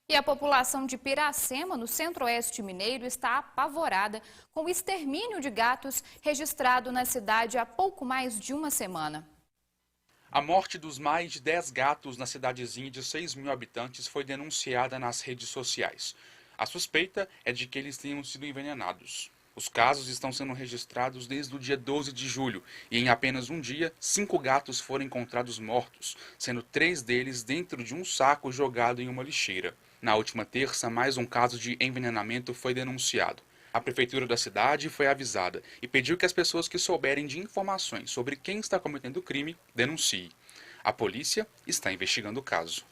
E a população de Piracema, no centro-oeste mineiro, está apavorada com o extermínio de gatos registrado na cidade há pouco mais de uma semana. A morte dos mais de 10 gatos na cidadezinha de 6.000 habitantes foi denunciada nas redes sociais. A suspeita é de que eles tenham sido envenenados. Os casos estão sendo registrados desde o dia 12 de julho e em apenas um dia, 5 gatos foram encontrados mortos, sendo 3 deles dentro de um saco jogado em uma lixeira. Na última terça, mais um caso de envenenamento foi denunciado. A prefeitura da cidade foi avisada e pediu que as pessoas que souberem de informações sobre quem está cometendo o crime denunciem. A polícia está investigando o caso.